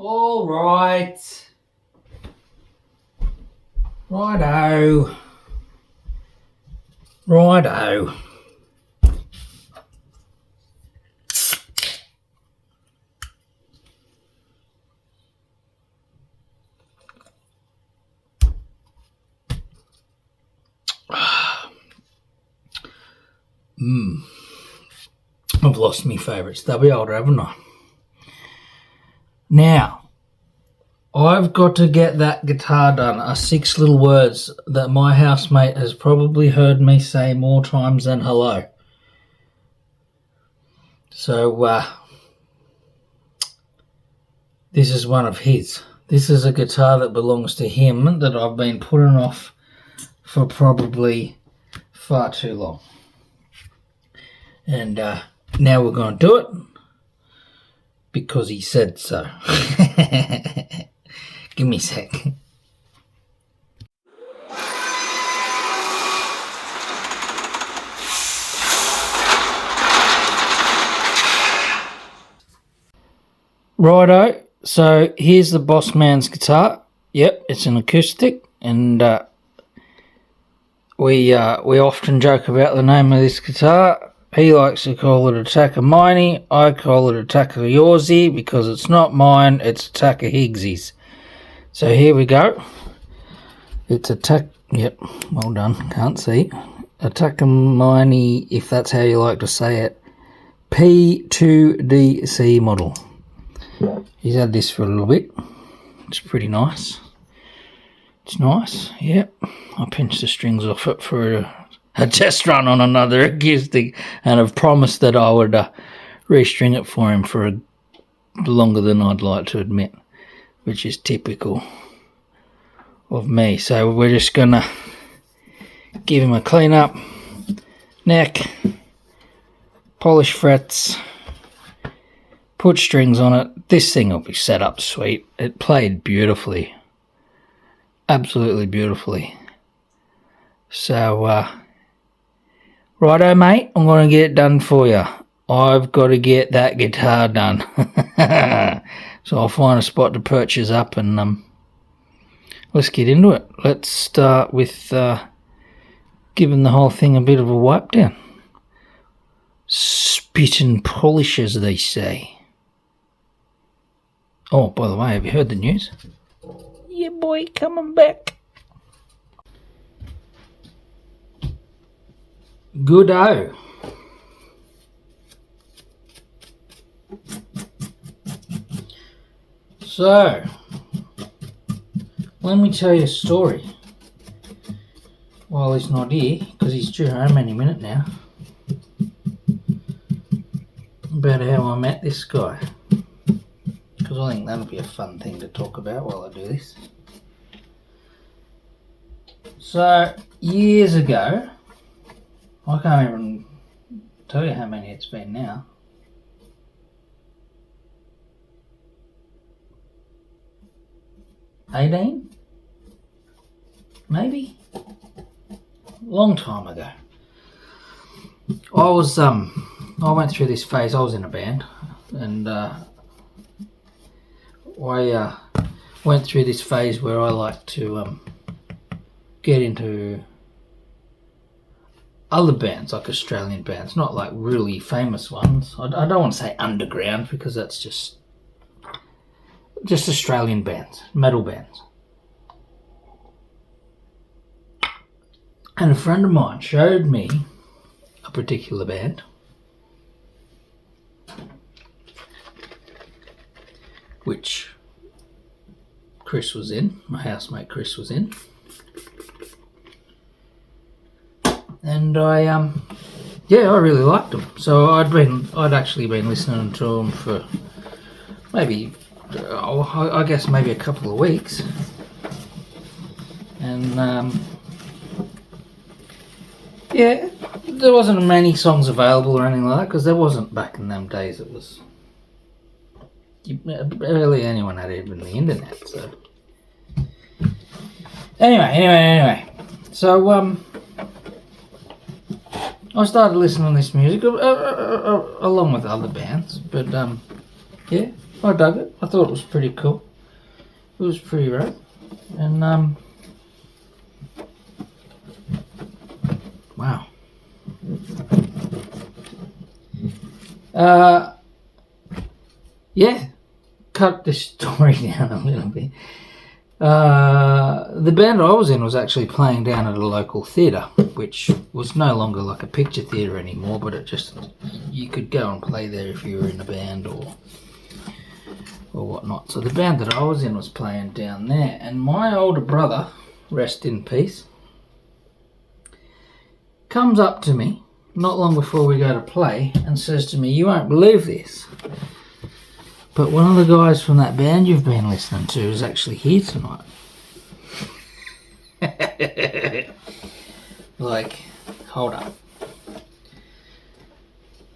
All right. Righto. Righto. I've lost my favourite stubby holder, haven't I? Now, I've got to get that guitar done. Are 6 little words that my housemate has probably heard me say more times than hello. So, this is one of his. This is a guitar that belongs to him that I've been putting off for probably far too long. And now we're going to do it because he said so. Give me a sec. Righto, so here's the boss man's guitar. Yep, it's an acoustic, and we often joke about the name of this guitar. He likes to call it a Takamine. I call it a Takayorzy because it's not mine, it's a Taka Higgsy's. So here we go. It's a yep, well done, can't see. A Takamine, if that's how you like to say it, P2DC model. He's had this for a little bit. It's pretty nice. It's nice, yep. I pinched the strings off it for a test run on another acoustic, and I've promised that I would restring it for him for longer than I'd like to admit, which is typical of me. So we're just gonna give him a clean up, neck, polish frets, put strings on it. This thing will be set up sweet. It played beautifully, absolutely beautifully. So righto, mate, I'm going to get it done for you. I've got to get that guitar done. So I'll find a spot to purchase up and let's get into it. Let's start with giving the whole thing a bit of a wipe down. Spit and polish, as they say. Oh, by the way, have you heard the news? Yeah, boy, coming back. Good-o. So, let me tell you a story. While he's not here, because he's due home any minute now, about how I met this guy. Because I think that'll be a fun thing to talk about while I do this. So, years ago, I can't even tell you how many it's been now. 18? Maybe? Long time ago. I went through this phase. I was in a band, and I went through this phase where I like to get into other bands, like Australian bands, not like really famous ones. I don't want to say underground because that's just Australian bands, metal bands. And a friend of mine showed me a particular band which Chris was in, my housemate Chris was in. And I really liked them. So I'd actually been listening to them for maybe, I guess maybe a couple of weeks. And yeah, there wasn't many songs available or anything like that, because there wasn't back in them days. It was barely anyone had even the internet. So anyway. So I started listening to this music along with other bands, but yeah, I dug it. I thought it was pretty cool. It was pretty rad. And wow. Yeah, cut the story down a little bit. The band I was in was actually playing down at a local theatre, which was no longer like a picture theatre anymore, but it just, you could go and play there if you were in a band or whatnot. So the band that I was in was playing down there, and my older brother, rest in peace, comes up to me not long before we go to play and says to me, "You won't believe this, but one of the guys from that band you've been listening to is actually here tonight." Like, hold up.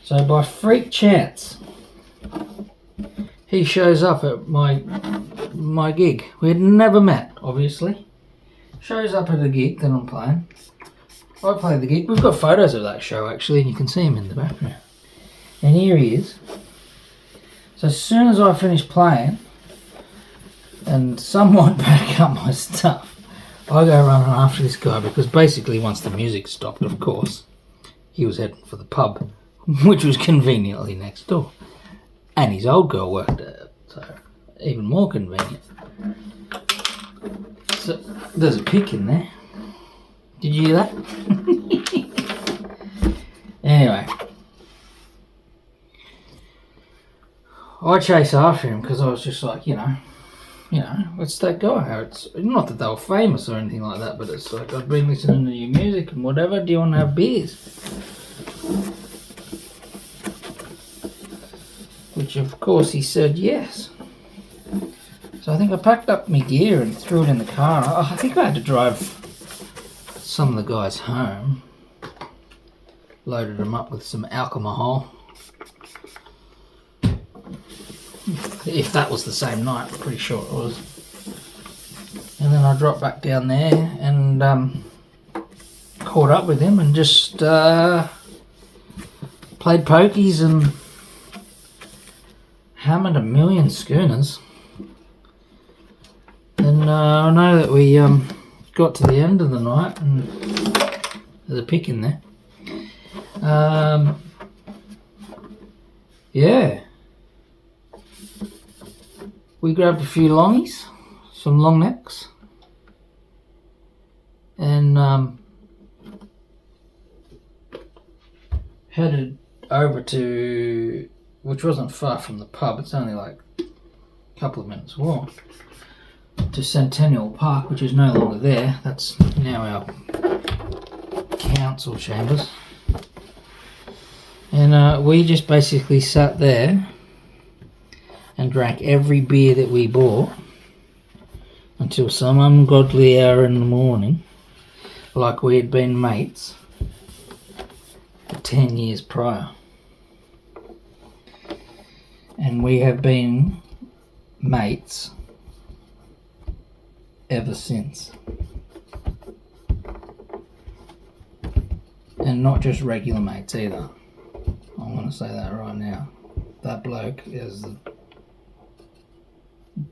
So by freak chance, he shows up at my gig. We had never met, obviously. Shows up at a gig that I'm playing. I play the gig. We've got photos of that show actually, and you can see him in the background. And here he is. So as soon as I finish playing and somewhat pack up my stuff, I go running after this guy, because basically once the music stopped, of course, he was heading for the pub, which was conveniently next door. And his old girl worked at it, so even more convenient. So there's a pick in there. Did you hear that? Anyway, I chase after him because I was just like, you know, it's that guy. It's not that they were famous or anything like that, but it's like, I've been listening to your music and whatever. Do you want to have beers? Which of course he said yes. So I think I packed up my gear and threw it in the car. I think I had to drive some of the guys home. Loaded them up with some alcohol. If that was the same night, I'm pretty sure it was. And then I dropped back down there and caught up with him and just played pokies and hammered a million schooners. And I know that we got to the end of the night and there's a pick in there. Yeah. We grabbed a few longies, some long necks, and headed over to, which wasn't far from the pub, it's only like a couple of minutes walk, to Centennial Park, which is no longer there. That's now our council chambers. And we just basically sat there and drank every beer that we bought until some ungodly hour in the morning, like we had been mates for 10 years prior. And we have been mates ever since. And not just regular mates either. I'm going to say that right now. That bloke is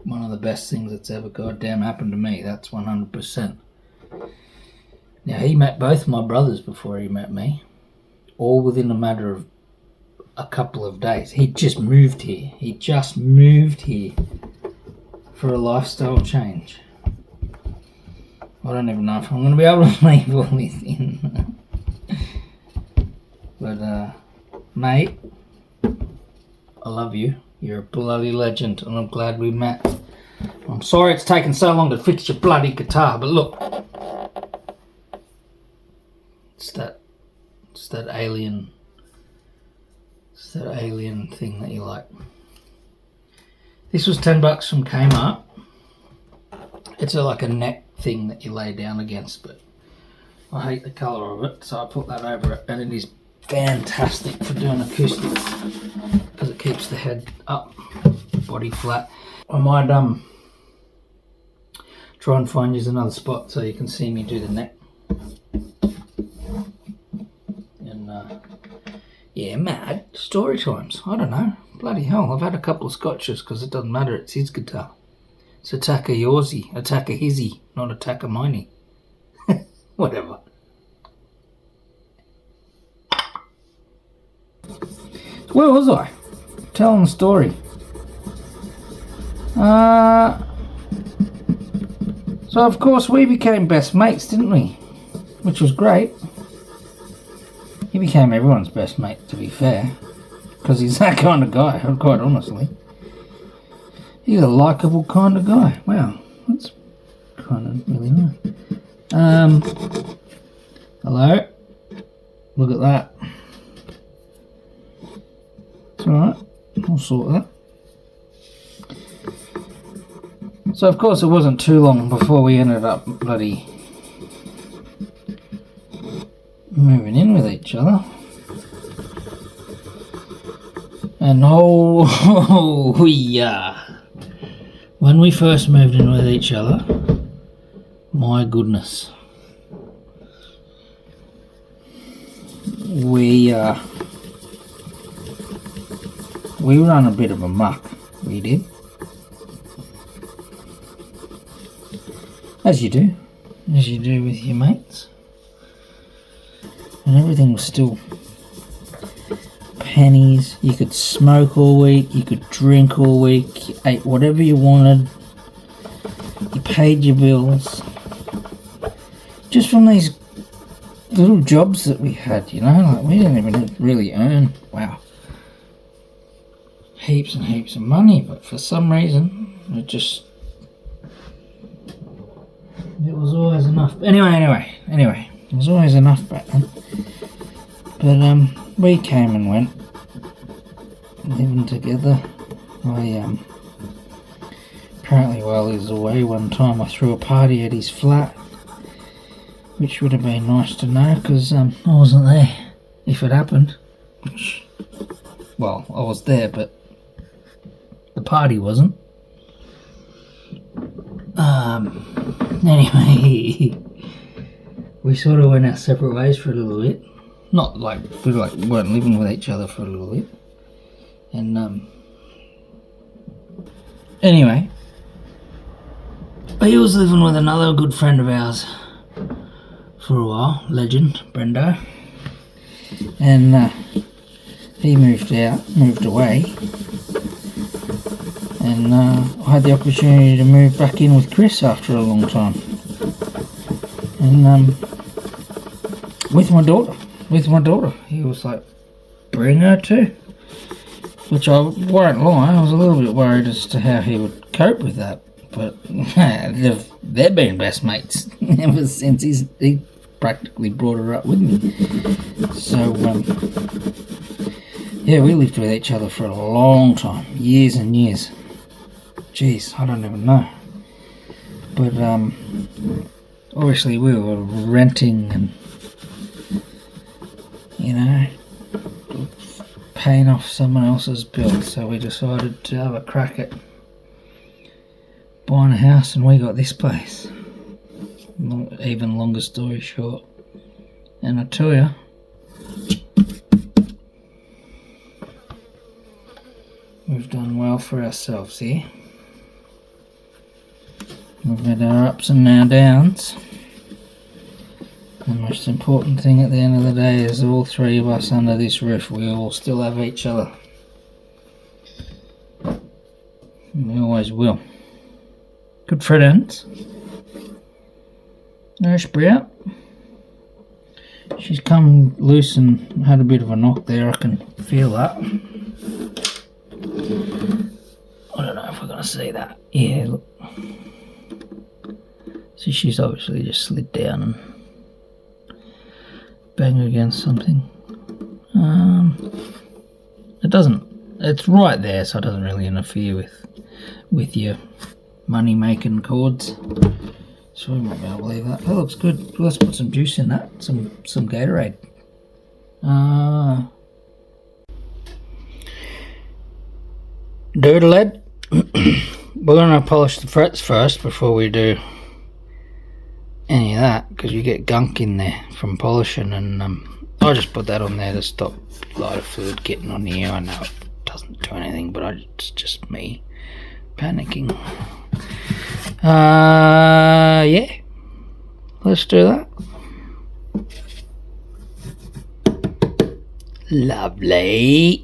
one of the best things that's ever goddamn happened to me. That's 100%. Now, he met both my brothers before he met me, all within a matter of a couple of days. He just moved here. For a lifestyle change. I don't even know if I'm going to be able to leave all this in. But, mate, I love you. You're a bloody legend, and I'm glad we met. I'm sorry it's taken so long to fix your bloody guitar, but look. It's that alien thing that you like. This was $10 from Kmart. It's like a neck thing that you lay down against, but I hate the colour of it, so I put that over it, and it is fantastic for doing acoustics because it keeps the head up, body flat. I might try and find you another spot so you can see me do the neck. And yeah, mad story times. I don't know, bloody hell, I've had a couple of scotches because it doesn't matter, it's his guitar. It's a Takayoshi, a Takahizzy, not a Takamine. Whatever. Where was I? Telling the story. So of course we became best mates, didn't we? Which was great. He became everyone's best mate, to be fair. Because he's that kind of guy, quite honestly. He's a likeable kind of guy. Wow, that's kind of really nice. Hello? Look at that. It's alright, I'll sort that. So of course it wasn't too long before we ended up bloody moving in with each other. And yeah. When we first moved in with each other, my goodness. We ran a bit of a muck, we did. As you do with your mates. And everything was still pennies. You could smoke all week, you could drink all week, you ate whatever you wanted, you paid your bills. Just from these little jobs that we had, you know, like we didn't even really earn, wow, heaps and heaps of money, but for some reason, it was always enough. Anyway, it was always enough back then. But we came and went, living together. Apparently while he was away one time I threw a party at his flat, which would have been nice to know because I wasn't there if it happened. Well, I was there, but the party wasn't. Anyway, we sort of went our separate ways for a little bit. Not like we weren't living with each other for a little bit. And anyway, he was living with another good friend of ours for a while, legend Brendo, and he moved away, and I had the opportunity to move back in with Chris after a long time, and with my daughter. He was like, bring her too, which I won't lie, I was a little bit worried as to how he would cope with that, but they've been best mates ever since he practically brought her up with me. So yeah, we lived with each other for a long time, years and years. Jeez, I don't even know. But obviously we were renting and, you know, paying off someone else's bill, so we decided to have a crack at buying a house, and we got this place. Even longer story short, and I tell you, we've done well for ourselves here. We've had our ups and our downs. The most important thing at the end of the day is all three of us under this roof, we all still have each other. And we always will. Good friends. No sprout. She's come loose and had a bit of a knock there, I can feel that. I don't know if we're going to see that. Yeah, look. See, she's obviously just slid down and bang against something. It doesn't, it's right there, so it doesn't really interfere with your money making chords, so we might be able to leave that. That looks good. Let's put some juice in that, some Gatorade. Doodlehead. We're going to polish the frets first before we do any of that, because you get gunk in there from polishing, and I just put that on there to stop lighter fluid getting on here. I know it doesn't do anything, but it's just me panicking. Yeah, let's do that. Lovely.